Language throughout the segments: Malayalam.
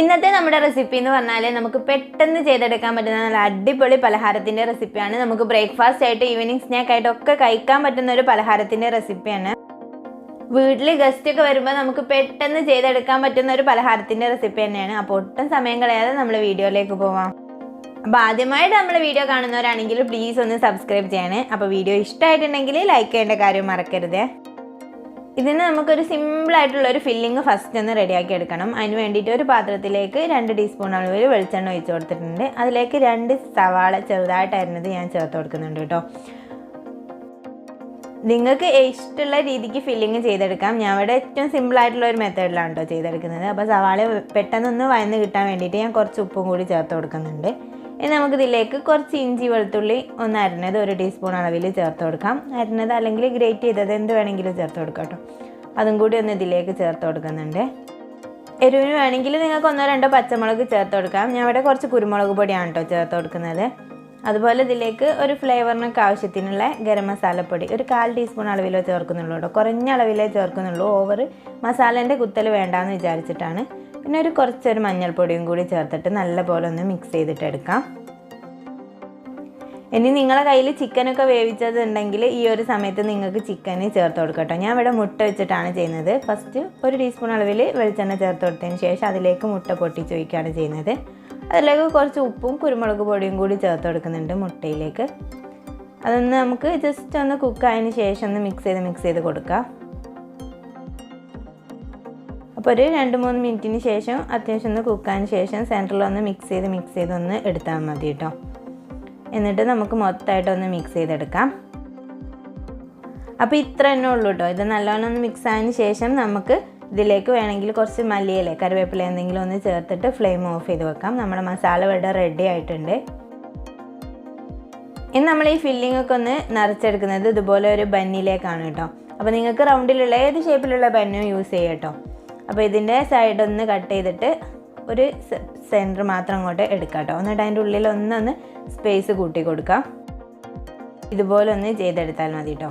ഇന്നത്തെ നമ്മുടെ റെസിപ്പി എന്ന് പറഞ്ഞാൽ നമുക്ക് പെട്ടെന്ന് ചെയ്തെടുക്കാൻ പറ്റുന്ന നല്ല അടിപൊളി പലഹാരത്തിൻ്റെ റെസിപ്പിയാണ്. നമുക്ക് ബ്രേക്ക്ഫാസ്റ്റ് ആയിട്ട് ഈവനിങ് സ്നാക്ക് ആയിട്ടൊക്കെ കഴിക്കാൻ പറ്റുന്ന ഒരു പലഹാരത്തിൻ്റെ റെസിപ്പിയാണ്. വീട്ടിൽ ഗസ്റ്റ് ഒക്കെ വരുമ്പോൾ നമുക്ക് പെട്ടെന്ന് ചെയ്തെടുക്കാൻ പറ്റുന്ന ഒരു പലഹാരത്തിൻ്റെ റെസിപ്പി തന്നെയാണ്. അപ്പോൾ ഒട്ടും സമയം കളയാതെ നമ്മൾ വീഡിയോയിലേക്ക് പോവാം. അപ്പോൾ ആദ്യമായിട്ട് നമ്മൾ വീഡിയോ കാണുന്നവരാണെങ്കിൽ പ്ലീസ് ഒന്ന് സബ്സ്ക്രൈബ് ചെയ്യണേ. അപ്പോൾ വീഡിയോ ഇഷ്ടമായിട്ടുണ്ടെങ്കിൽ ലൈക്ക് ചെയ്യേണ്ട കാര്യം മറക്കരുത്. ഇതിന് നമുക്കൊരു സിമ്പിളായിട്ടുള്ളൊരു ഫില്ലിങ് ഫസ്റ്റ് ഒന്ന് റെഡിയാക്കി എടുക്കണം. അതിന് വേണ്ടിയിട്ട് ഒരു പാത്രത്തിലേക്ക് 2 ടീസ്പൂൺ അളവിൽ വെളിച്ചെണ്ണ ഒഴിച്ച് കൊടുത്തിട്ടുണ്ട്. അതിലേക്ക് 2 സവാള ചെറുതായിട്ട് അരിഞ്ഞത് ഞാൻ ചേർത്ത് കൊടുക്കുന്നുണ്ട് കേട്ടോ. നിങ്ങൾക്ക് ഇഷ്ടമുള്ള രീതിക്ക് ഫില്ലിങ് ചെയ്തെടുക്കാം. ഞാൻ ഇവിടെ ഏറ്റവും സിമ്പിളായിട്ടുള്ള ഒരു മെത്തേഡിലാണ് കേട്ടോ ചെയ്തെടുക്കുന്നത്. അപ്പോൾ സവാള പെട്ടെന്നൊന്ന് വഴന്ന് കിട്ടാൻ വേണ്ടിയിട്ട് ഞാൻ കുറച്ച് ഉപ്പും കൂടി ചേർത്ത് കൊടുക്കുന്നുണ്ട്. ഇനി നമുക്കിതിലേക്ക് കുറച്ച് ഇഞ്ചി വെളുത്തുള്ളി ഒന്ന് അരിഞ്ഞത് 1 ടീസ്പൂൺ അളവിൽ ചേർത്ത് കൊടുക്കാം. അരിഞ്ഞത് അല്ലെങ്കിൽ ഗ്രേറ്റ് ചെയ്തത് എന്ത് വേണമെങ്കിലും ചേർത്ത് കൊടുക്കാം കേട്ടോ. അതും കൂടി ഒന്ന് ഇതിലേക്ക് ചേർത്ത് കൊടുക്കുന്നുണ്ട്. എരിവിന് വേണമെങ്കിൽ നിങ്ങൾക്ക് 1-2 പച്ചമുളക് ചേർത്ത് കൊടുക്കാം. ഞാൻ ഇവിടെ കുറച്ച് കുരുമുളക് പൊടിയാണ് കേട്ടോ ചേർത്ത് കൊടുക്കുന്നത്. അതുപോലെ ഇതിലേക്ക് ഒരു ഫ്ലേവറിനൊക്കെ ആവശ്യത്തിനുള്ള ഗരം മസാലപ്പൊടി 1/4 ടീസ്പൂൺ അളവിലോ ചേർക്കുന്നുള്ളൂ കേട്ടോ. കുറഞ്ഞ അളവിലേ ചേർക്കുന്നുള്ളൂ. ഓവർ മസാലേൻ്റെ കുത്തൽ വേണ്ടാന്ന് വിചാരിച്ചിട്ടാണ്. പിന്നെ കുറച്ചൊരു മഞ്ഞൾപ്പൊടിയും കൂടി ചേർത്തിട്ട് നല്ലപോലെ ഒന്ന് മിക്സ് ചെയ്തിട്ട് എടുക്കാം. ഇനി നിങ്ങളുടെ കയ്യിൽ ചിക്കനൊക്കെ വേവിച്ചത് ഉണ്ടെങ്കിൽ ഈ ഒരു സമയത്ത് നിങ്ങൾക്ക് ചിക്കന് ചേർത്ത് കൊടുക്കാം കേട്ടോ. ഞാൻ ഇവിടെ മുട്ട വെച്ചിട്ടാണ് ചെയ്യുന്നത്. ഫസ്റ്റ് 1 ടീസ്പൂൺ അളവിൽ വെളിച്ചെണ്ണ ചേർത്ത് കൊടുത്തതിന് ശേഷം അതിലേക്ക് മുട്ട പൊട്ടിച്ചൊഴിക്കുകയാണ് ചെയ്യുന്നത്. അതിലേക്ക് കുറച്ച് ഉപ്പും കുരുമുളക് പൊടിയും കൂടി ചേർത്ത് കൊടുക്കുന്നുണ്ട് മുട്ടയിലേക്ക്. അതൊന്ന് നമുക്ക് ജസ്റ്റ് ഒന്ന് കുക്കായതിന് ശേഷം ഒന്ന് മിക്സ് ചെയ്ത് കൊടുക്കാം. അപ്പോൾ ഒരു 2-3 മിനിറ്റിന് ശേഷം അത്യാവശ്യം ഒന്ന് കുക്കായതിന് ശേഷം സെൻറ്ററിലൊന്ന് മിക്സ് ചെയ്ത് ഒന്ന് എടുത്താൽ മതി കേട്ടോ. എന്നിട്ട് നമുക്ക് മൊത്തമായിട്ടൊന്ന് മിക്സ് ചെയ്തെടുക്കാം. അപ്പോൾ ഇത്ര തന്നെ ഉള്ളൂ കേട്ടോ. ഇത് നല്ലോണം ഒന്ന് മിക്സ് ആയതിന് ശേഷം നമുക്ക് ഇതിലേക്ക് വേണമെങ്കിൽ കുറച്ച് മല്ലിയില കറിവേപ്പില എന്തെങ്കിലും ഒന്ന് ചേർത്തിട്ട് ഫ്ലെയിം ഓഫ് ചെയ്ത് വെക്കാം. നമ്മുടെ മസാല ഇവിടെ റെഡി ആയിട്ടുണ്ട്. ഇനി നമ്മൾ ഈ ഫില്ലിംഗ് ഒക്കെ ഒന്ന് നിറച്ചെടുക്കുന്നത് ഇതുപോലെ ഒരു ബന്നിലേക്കാണ് കേട്ടോ. അപ്പോൾ നിങ്ങൾക്ക് റൗണ്ടിലുള്ള ഏത് ഷേപ്പിലുള്ള ബന്നും യൂസ് ചെയ്യാം കേട്ടോ. അപ്പോൾ ഇതിൻ്റെ സൈഡൊന്ന് കട്ട് ചെയ്തിട്ട് ഒരു സെൻറ്റർ മാത്രം അങ്ങോട്ട് എടുക്കാം കേട്ടോ. എന്നിട്ട് അതിൻ്റെ ഉള്ളിൽ ഒന്ന് സ്പേസ് കൂട്ടി കൊടുക്കാം. ഇതുപോലെ ഒന്ന് ചെയ്തെടുത്താൽ മതി കേട്ടോ.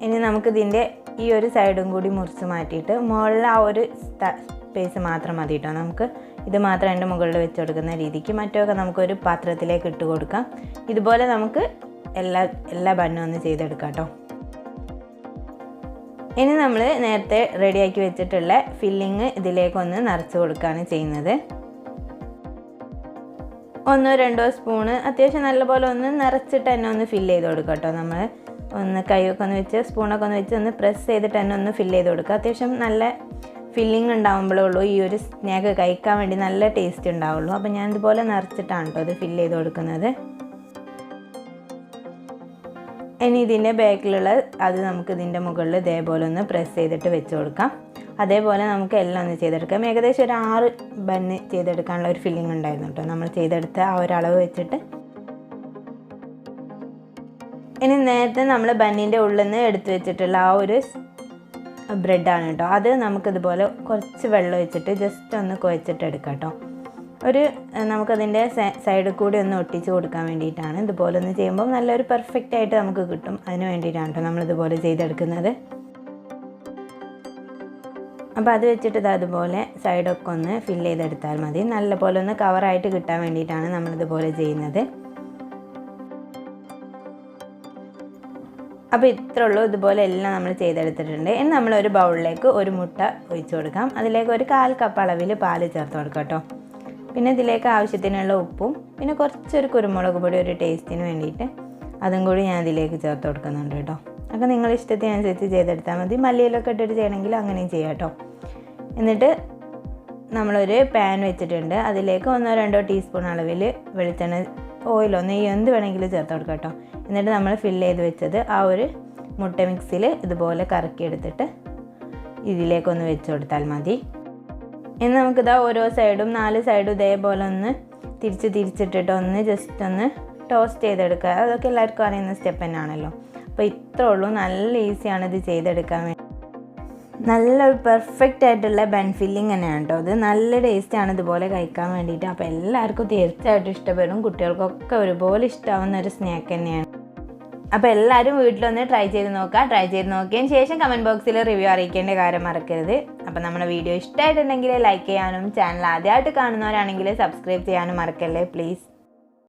ഇനി നമുക്കിതിൻ്റെ ഈ ഒരു സൈഡും കൂടി മുറിച്ച് മാറ്റിയിട്ട് മുകളിൽ ആ ഒരു സ്പേസ് മാത്രം മതി കേട്ടോ. നമുക്ക് ഇത് മാത്രം അതിൻ്റെ മുകളിൽ വെച്ച് കൊടുക്കുന്ന രീതിക്ക് മറ്റൊക്കെ നമുക്കൊരു പാത്രത്തിലേക്ക് ഇട്ട് കൊടുക്കാം. ഇതുപോലെ നമുക്ക് എല്ലാ ബന്നും ഒന്ന് ചെയ്തെടുക്കാം കേട്ടോ. ഇനി നമ്മൾ നേരത്തെ റെഡിയാക്കി വെച്ചിട്ടുള്ള ഫില്ലിങ് ഇതിലേക്കൊന്ന് നിറച്ച് കൊടുക്കുകയാണ് ചെയ്യുന്നത്. 1-2 സ്പൂണ് അത്യാവശ്യം നല്ലപോലെ ഒന്ന് നിറച്ചിട്ട് തന്നെ ഒന്ന് ഫില്ല് ചെയ്ത് കൊടുക്കുക കേട്ടോ. നമ്മൾ ഒന്ന് കൈയൊക്കെ ഒന്ന് വെച്ച് സ്പൂണൊക്കെ ഒന്ന് വെച്ച് ഒന്ന് പ്രസ് ചെയ്തിട്ട് തന്നെ ഒന്ന് ഫില്ല് ചെയ്ത് കൊടുക്കുക. അത്യാവശ്യം നല്ല ഫില്ലിങ് ഉണ്ടാകുമ്പോഴേ ഉള്ളൂ ഈ ഒരു സ്നാക്ക് കഴിക്കാൻ വേണ്ടി നല്ല ടേസ്റ്റ് ഉണ്ടാവുള്ളൂ. അപ്പോൾ ഞാൻ ഇതുപോലെ നിറച്ചിട്ടാണ് കേട്ടോ ഇത് ഫില്ല് ചെയ്ത് കൊടുക്കുന്നത്. ഇനി ഇതിൻ്റെ ബാക്കിലുള്ള അത് നമുക്ക് ഇതിൻ്റെ മുകളിൽ ഇതേപോലെ ഒന്ന് പ്രസ് ചെയ്തിട്ട് വെച്ച് കൊടുക്കാം. അതേപോലെ നമുക്ക് എല്ലാം ഒന്ന് ചെയ്തെടുക്കാം. ഏകദേശം ഒരു 6 ബന്ന് ചെയ്തെടുക്കാനുള്ള ഒരു ഫില്ലിംഗ് ഉണ്ടായിരുന്നു കേട്ടോ നമ്മൾ ചെയ്തെടുത്ത ആ ഒരു അളവ് വെച്ചിട്ട്. ഇനി നേരത്തെ നമ്മൾ ബന്നിൻ്റെ ഉള്ളിൽ നിന്ന് എടുത്ത് വെച്ചിട്ടുള്ള ആ ഒരു ബ്രെഡാണ് കേട്ടോ. അത് നമുക്കിതുപോലെ കുറച്ച് വെള്ളം വെച്ചിട്ട് ജസ്റ്റ് ഒന്ന് കുഴച്ചിട്ട് എടുക്കാം കേട്ടോ. നമുക്കതിൻ്റെ സൈഡിൽ കൂടി ഒന്ന് ഒട്ടിച്ച് കൊടുക്കാൻ വേണ്ടിയിട്ടാണ്. ഇതുപോലെ ഒന്ന് ചെയ്യുമ്പോൾ നല്ലൊരു പെർഫെക്റ്റ് ആയിട്ട് നമുക്ക് കിട്ടും. അതിന് വേണ്ടിയിട്ടാണ് കേട്ടോ നമ്മളിതുപോലെ ചെയ്തെടുക്കുന്നത്. അപ്പോൾ അത് വെച്ചിട്ട് അതുപോലെ സൈഡൊക്കെ ഒന്ന് ഫില്ല് ചെയ്തെടുത്താൽ മതി. നല്ലപോലെ ഒന്ന് കവറായിട്ട് കിട്ടാൻ വേണ്ടിയിട്ടാണ് നമ്മളിതുപോലെ ചെയ്യുന്നത്. അപ്പോൾ ഇത്രേ ഉള്ളൂ. ഇതുപോലെ എല്ലാം നമ്മൾ ചെയ്തെടുത്തിട്ടുണ്ട്. ഇനി നമ്മളൊരു ബൗളിലേക്ക് 1 മുട്ട ഒഴിച്ച് കൊടുക്കാം. അതിലേക്ക് 1/4 കപ്പ് അളവിൽ പാല് ചേർത്ത് കൊടുക്കാം കേട്ടോ. പിന്നെ ഇതിലേക്ക് ആവശ്യത്തിനുള്ള ഉപ്പും പിന്നെ കുറച്ചൊരു കുരുമുളക് പൊടി ഒരു ടേസ്റ്റിന് വേണ്ടിയിട്ട് അതും കൂടി ഞാൻ ഇതിലേക്ക് ചേർത്ത് കൊടുക്കുന്നുണ്ട് കേട്ടോ. അപ്പോൾ നിങ്ങൾ ഇഷ്ടത്തിനനുസരിച്ച് ചെയ്തെടുത്താൽ മതി. മല്ലിയിലൊക്കെ ഇട്ടിട്ട് ചെയ്യണമെങ്കിൽ അങ്ങനെയും ചെയ്യാം കേട്ടോ. എന്നിട്ട് നമ്മളൊരു പാൻ വെച്ചിട്ടുണ്ട്. അതിലേക്ക് 1-2 ടീസ്പൂൺ അളവിൽ വെളിച്ചെണ്ണ ഓയിലോ നെയ്യോ എന്ത് വേണമെങ്കിലും ചേർത്ത് കൊടുക്കാം കേട്ടോ. എന്നിട്ട് നമ്മൾ ഫില്ല് ചെയ്ത് വെച്ചത് ആ ഒരു മുട്ട മിക്സിയിൽ ഇതുപോലെ കറക്കിയെടുത്തിട്ട് ഇതിലേക്കൊന്ന് വെച്ച് കൊടുത്താൽ മതി. ഇനി നമുക്കിതാ ഓരോ സൈഡും 4 സൈഡും ഇതേപോലെ ഒന്ന് തിരിച്ചിട്ടിട്ട് ഒന്ന് ജസ്റ്റ് ഒന്ന് ടോസ്റ്റ് ചെയ്തെടുക്കുക. അതൊക്കെ എല്ലാവർക്കും അറിയുന്ന സ്റ്റെപ്പ് തന്നെയാണല്ലോ. അപ്പോൾ ഇത്രേ ഉള്ളൂ. നല്ല ഈസിയാണ് ഇത് ചെയ്തെടുക്കാൻ വേണ്ടി. നല്ലൊരു പെർഫെക്റ്റ് ആയിട്ടുള്ള ബൺ ഫില്ലിങ് തന്നെയാണ് കേട്ടോ. ഇത് നല്ല ടേസ്റ്റാണ് ഇതുപോലെ കഴിക്കാൻ വേണ്ടിയിട്ട്. അപ്പോൾ എല്ലാവർക്കും തീർച്ചയായിട്ടും ഇഷ്ടപ്പെടും. കുട്ടികൾക്കൊക്കെ ഒരുപോലെ ഇഷ്ടമാവുന്ന ഒരു സ്നാക്ക് തന്നെയാണ്. അപ്പോൾ എല്ലാവരും വീട്ടിലൊന്ന് ട്രൈ ചെയ്ത് നോക്കുക. ട്രൈ ചെയ്ത് നോക്കിയതിന് ശേഷം കമൻറ്റ് ബോക്സിൽ റിവ്യൂ അറിയിക്കേണ്ട കാര്യം മറക്കരുത്. അപ്പോൾ നമ്മുടെ വീഡിയോ ഇഷ്ടമായിട്ടുണ്ടെങ്കിൽ ലൈക്ക് ചെയ്യാനും ചാനൽ ആദ്യമായിട്ട് കാണുന്നവരാണെങ്കിൽ സബ്സ്ക്രൈബ് ചെയ്യാനും മറക്കല്ലേ പ്ലീസ്.